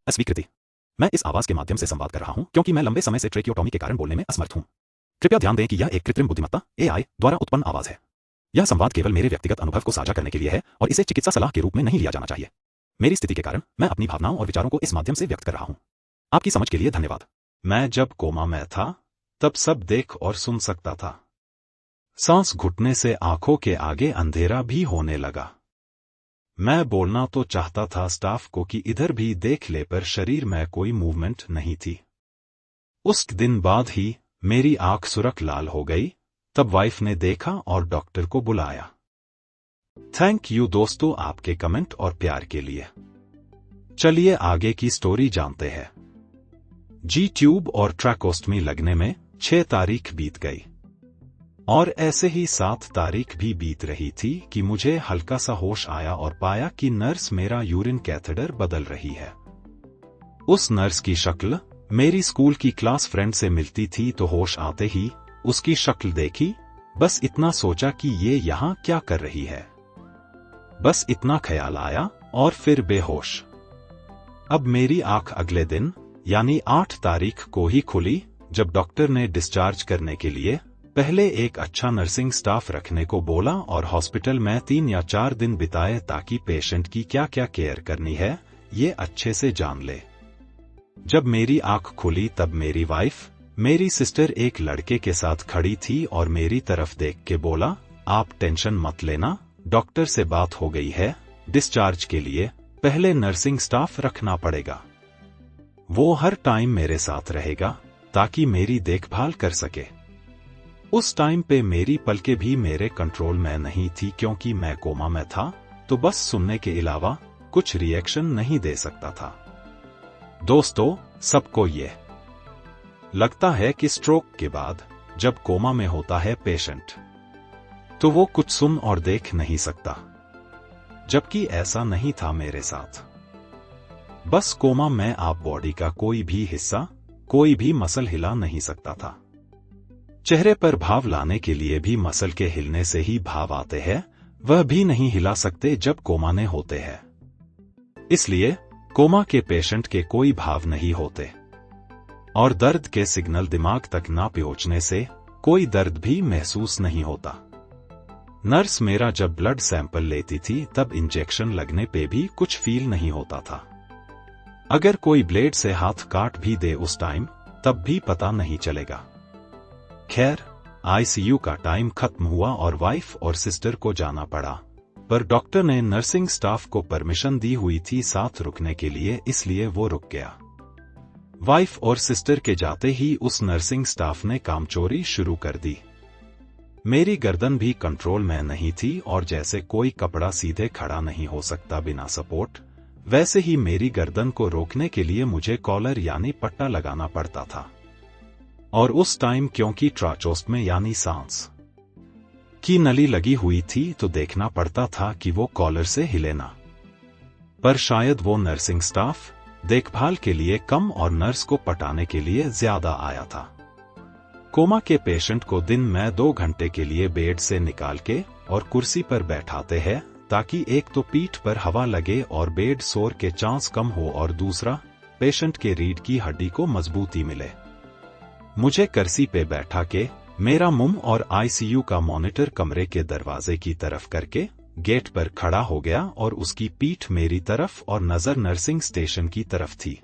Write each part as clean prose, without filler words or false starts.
अस्वीकृति। मैं इस आवाज के माध्यम से संवाद कर रहा हूं क्योंकि मैं लंबे समय से ट्रेकियोटॉमी के कारण बोलने में असमर्थ हूं। कृपया ध्यान दें कि यह एक कृत्रिम बुद्धिमत्ता (AI) द्वारा उत्पन्न आवाज है। यह संवाद केवल मेरे व्यक्तिगत अनुभव को साझा करने के लिए है और इसे चिकित्सा सलाह के रूप में नहीं लिया जाना चाहिए। मेरी स्थिति के कारण मैं अपनी भावनाओं और विचारों को इस माध्यम से व्यक्त कर रहा हूं। आपकी समझ के लिए धन्यवाद। मैं जब कोमा में था तब सब देख और सुन सकता था। सांस घुटने से आंखों के आगे अंधेरा भी होने लगा। मैं बोलना तो चाहता था स्टाफ को कि इधर भी देख ले, पर शरीर में कोई मूवमेंट नहीं थी। उस दिन बाद ही मेरी आंख सुर्ख लाल हो गई। तब वाइफ ने देखा और डॉक्टर को बुलाया। थैंक यू दोस्तों आपके कमेंट और प्यार के लिए। चलिए आगे की स्टोरी जानते हैं। जी ट्यूब और ट्रैकोस्टमी लगने में 6 तारीख बीत गई और ऐसे ही 7 तारीख भी बीत रही थी कि मुझे हल्का सा होश आया और पाया कि नर्स मेरा यूरिन कैथेटर बदल रही है। उस नर्स की शक्ल मेरी स्कूल की क्लास फ्रेंड से मिलती थी, तो होश आते ही उसकी शक्ल देखी। बस इतना सोचा कि ये यहाँ क्या कर रही है। बस इतना ख्याल आया और फिर बेहोश। अब मेरी आंख अगले दिन यानी 8 तारीख को ही खुली, जब डॉक्टर ने डिस्चार्ज करने के लिए पहले एक अच्छा नर्सिंग स्टाफ रखने को बोला और हॉस्पिटल में 3 या 4 दिन बिताए ताकि पेशेंट की क्या क्या केयर करनी है ये अच्छे से जान ले। जब मेरी आंख खुली तब मेरी वाइफ, मेरी सिस्टर एक लड़के के साथ खड़ी थी और मेरी तरफ देख के बोला, आप टेंशन मत लेना, डॉक्टर से बात हो गई है, डिस्चार्ज के लिए पहले नर्सिंग स्टाफ रखना पड़ेगा। वो हर टाइम मेरे साथ रहेगा ताकि मेरी देखभाल कर सके। उस टाइम पे मेरी पलकें भी मेरे कंट्रोल में नहीं थी क्योंकि मैं कोमा में था, तो बस सुनने के अलावा कुछ रिएक्शन नहीं दे सकता था। दोस्तों, सबको ये लगता है कि स्ट्रोक के बाद जब कोमा में होता है पेशेंट तो वो कुछ सुन और देख नहीं सकता, जबकि ऐसा नहीं था मेरे साथ। बस कोमा में आप बॉडी का कोई भी हिस्सा, कोई भी मसल हिला नहीं सकता था। चेहरे पर भाव लाने के लिए भी मसल के हिलने से ही भाव आते हैं, वह भी नहीं हिला सकते जब कोमा में होते हैं। इसलिए कोमा के पेशेंट के कोई भाव नहीं होते और दर्द के सिग्नल दिमाग तक ना पहुंचने से कोई दर्द भी महसूस नहीं होता। नर्स मेरा जब ब्लड सैंपल लेती थी तब इंजेक्शन लगने पे भी कुछ फील नहीं होता था। अगर कोई ब्लेड से हाथ काट भी दे उस टाइम तब भी पता नहीं चलेगा। खैर, आईसीयू का टाइम खत्म हुआ और वाइफ और सिस्टर को जाना पड़ा, पर डॉक्टर ने नर्सिंग स्टाफ को परमिशन दी हुई थी साथ रुकने के लिए, इसलिए वो रुक गया। वाइफ और सिस्टर के जाते ही उस नर्सिंग स्टाफ ने कामचोरी शुरू कर दी। मेरी गर्दन भी कंट्रोल में नहीं थी और जैसे कोई कपड़ा सीधे खड़ा नहीं हो सकता बिना सपोर्ट, वैसे ही मेरी गर्दन को रोकने के लिए मुझे कॉलर यानी पट्टा लगाना पड़ता था। और उस टाइम क्योंकि ट्राचोस्टमी यानी सांस की नली लगी हुई थी तो देखना पड़ता था कि वो कॉलर से हिले ना। पर शायद वो नर्सिंग स्टाफ देखभाल के लिए कम और नर्स को पटाने के लिए ज्यादा आया था। कोमा के पेशेंट को दिन में 2 घंटे के लिए बेड से निकाल के और कुर्सी पर बैठाते हैं ताकि एक तो पीठ पर हवा लगे और बेड सोर के चांस कम हो और दूसरा पेशेंट के रीढ़ की हड्डी को मजबूती मिले। मुझे कुर्सी पे बैठा के मेरा मुंह और आईसीयू का मॉनिटर कमरे के दरवाजे की तरफ करके गेट पर खड़ा हो गया और उसकी पीठ मेरी तरफ और नजर नर्सिंग स्टेशन की तरफ थी।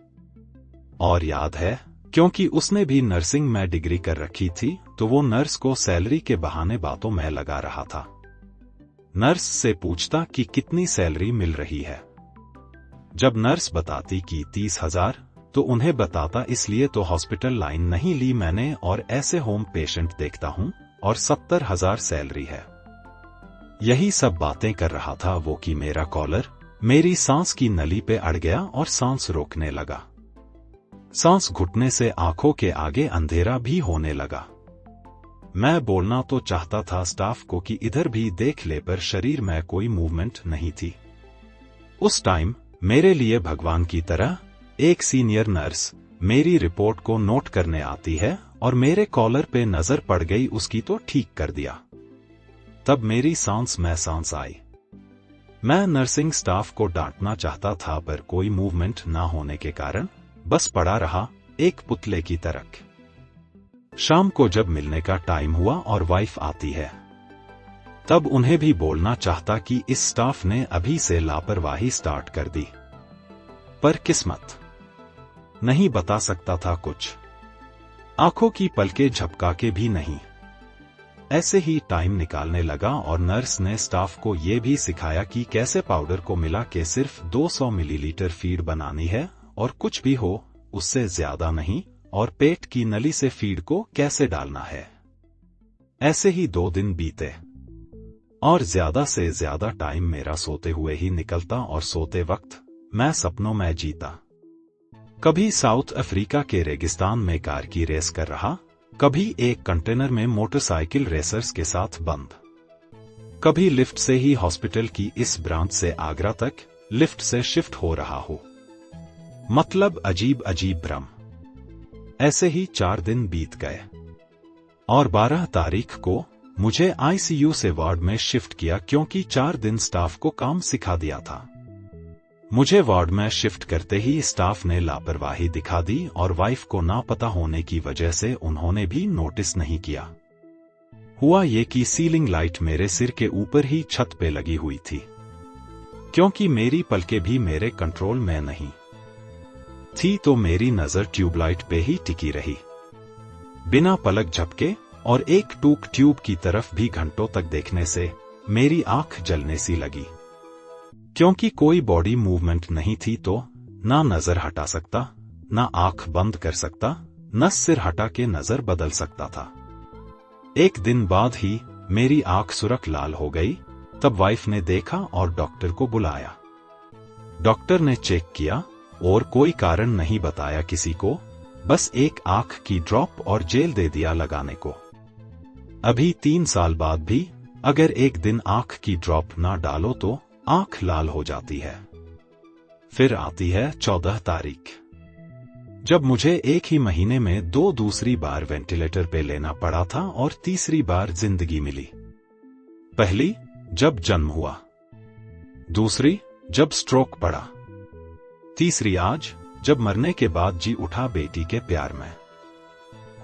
और याद है, क्योंकि उसने भी नर्सिंग में डिग्री कर रखी थी तो वो नर्स को सैलरी के बहाने बातों में लगा रहा था। नर्स से पूछता कि कितनी सैलरी मिल रही है। जब नर्स बताती कि 30,000 तो उन्हें बताता इसलिए तो हॉस्पिटल लाइन नहीं ली मैंने और ऐसे होम पेशेंट देखता हूं और 70,000 सैलरी है। यही सब बातें कर रहा था वो कि मेरा कॉलर मेरी सांस की नली पे अड़ गया और सांस रोकने लगा। सांस घुटने से आंखों के आगे अंधेरा भी होने लगा। मैं बोलना तो चाहता था स्टाफ को कि इधर भी देख ले, पर शरीर में कोई मूवमेंट नहीं थी। उस टाइम मेरे लिए भगवान की तरह एक सीनियर नर्स मेरी रिपोर्ट को नोट करने आती है और मेरे कॉलर पे नजर पड़ गई उसकी तो ठीक कर दिया। तब मेरी सांस में सांस आई। मैं नर्सिंग स्टाफ को डांटना चाहता था पर कोई मूवमेंट ना होने के कारण बस पड़ा रहा एक पुतले की तरह। शाम को जब मिलने का टाइम हुआ और वाइफ आती है तब उन्हें भी बोलना चाहता कि इस स्टाफ ने अभी से लापरवाही स्टार्ट कर दी, पर किस्मत नहीं बता सकता था कुछ। आंखों की पलकें झपका के भी नहीं। ऐसे ही टाइम निकालने लगा और नर्स ने स्टाफ को यह भी सिखाया कि कैसे पाउडर को मिला के सिर्फ 200 मिलीलीटर फीड बनानी है और कुछ भी हो उससे ज्यादा नहीं, और पेट की नली से फीड को कैसे डालना है। ऐसे ही 2 दिन बीते और ज्यादा से ज्यादा टाइम मेरा सोते हुए ही निकलता और सोते वक्त मैं सपनों में जीता। कभी साउथ अफ्रीका के रेगिस्तान में कार की रेस कर रहा, कभी एक कंटेनर में मोटरसाइकिल रेसर्स के साथ बंद, कभी लिफ्ट से ही हॉस्पिटल की इस ब्रांच से आगरा तक लिफ्ट से शिफ्ट हो रहा हो। मतलब अजीब अजीब भ्रम। ऐसे ही 4 दिन बीत गए और 12 तारीख को मुझे आईसीयू से वार्ड में शिफ्ट किया क्योंकि 4 दिन स्टाफ को काम सिखा दिया था। मुझे वार्ड में शिफ्ट करते ही स्टाफ ने लापरवाही दिखा दी और वाइफ को ना पता होने की वजह से उन्होंने भी नोटिस नहीं किया। हुआ ये कि सीलिंग लाइट मेरे सिर के ऊपर ही छत पे लगी हुई थी, क्योंकि मेरी पलकें भी मेरे कंट्रोल में नहीं थी तो मेरी नजर ट्यूबलाइट पे ही टिकी रही। बिना पलक झपके और एक टूक ट्यूब की तरफ भी घंटों तक देखने से मेरी आंख जलने सी लगी। क्योंकि कोई बॉडी मूवमेंट नहीं थी तो ना नजर हटा सकता, ना आंख बंद कर सकता, न सिर हटा के नजर बदल सकता था। एक दिन बाद ही मेरी आंख सुर्ख लाल हो गई। तब वाइफ ने देखा और डॉक्टर को बुलाया। डॉक्टर ने चेक किया और कोई कारण नहीं बताया किसी को, बस एक आंख की ड्रॉप और जेल दे दिया लगाने को। अभी 3 साल बाद भी अगर एक दिन आंख की ड्रॉप ना डालो तो आंख लाल हो जाती है। फिर आती है 14 तारीख, जब मुझे एक ही महीने में 2 दूसरी बार वेंटिलेटर पे लेना पड़ा था और तीसरी बार जिंदगी मिली। पहली जब जन्म हुआ, दूसरी जब स्ट्रोक पड़ा, तीसरी आज जब मरने के बाद जी उठा बेटी के प्यार में।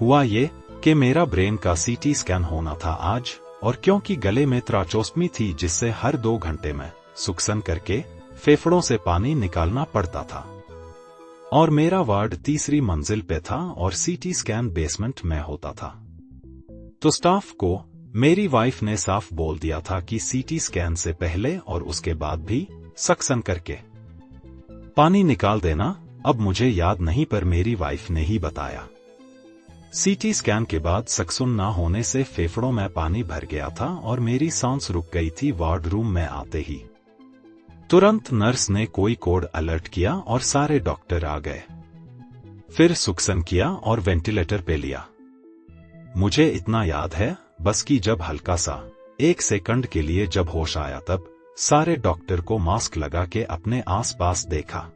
हुआ ये कि मेरा ब्रेन का सीटी स्कैन होना था आज, और क्योंकि गले में त्राचोस्टमी थी जिससे हर 2 घंटे में सुक्सन करके फेफड़ों से पानी निकालना पड़ता था, और मेरा वार्ड 3री मंजिल पे था और सीटी स्कैन बेसमेंट में होता था, तो स्टाफ को मेरी वाइफ ने साफ बोल दिया था कि सीटी स्कैन से पहले और उसके बाद भी सक्सन करके पानी निकाल देना। अब मुझे याद नहीं पर मेरी वाइफ ने ही बताया। सीटी स्कैन के बाद सक्सन ना होने से फेफड़ों में पानी भर गया था और मेरी सांस रुक गई थी। वार्ड रूम में आते ही तुरंत नर्स ने कोई कोड अलर्ट किया और सारे डॉक्टर आ गए। फिर सुक्सन किया और वेंटिलेटर पे लिया। मुझे इतना याद है बस कि जब हल्का सा 1 सेकंड के लिए जब होश आया तब सारे डॉक्टर को मास्क लगा के अपने आसपास देखा।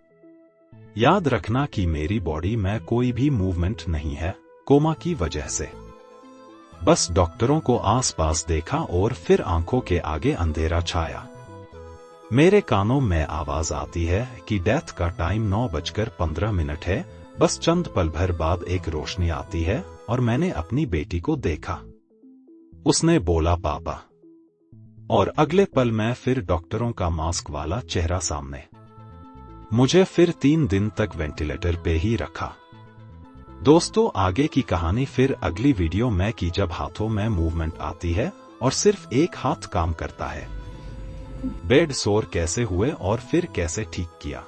याद रखना कि मेरी बॉडी में कोई भी मूवमेंट नहीं है कोमा की वजह से। बस डॉक्टरों को आसपास देखा और फिर आंखों के आगे अंधेरा छाया। मेरे कानों में आवाज आती है कि डेथ का टाइम 9:15 है। बस चंद पल भर बाद एक रोशनी आती है और मैंने अपनी बेटी को देखा। उसने बोला पापा, और अगले पल में फिर डॉक्टरों का मास्क वाला चेहरा सामने। मुझे फिर 3 दिन तक वेंटिलेटर पे ही रखा। दोस्तों, आगे की कहानी फिर अगली वीडियो में कि जब हाथों में मूवमेंट आती है और सिर्फ एक हाथ काम करता है। बेड सोर कैसे हुए और फिर कैसे ठीक किया।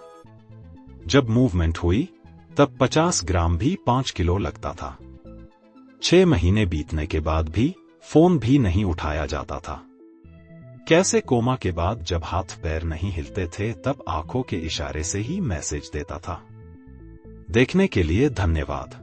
जब मूवमेंट हुई तब 50 ग्राम भी 5 किलो लगता था। 6 महीने बीतने के बाद भी फोन भी नहीं उठाया जाता था। कैसे कोमा के बाद जब हाथ पैर नहीं हिलते थे तब आंखों के इशारे से ही मैसेज देता था। देखने के लिए धन्यवाद।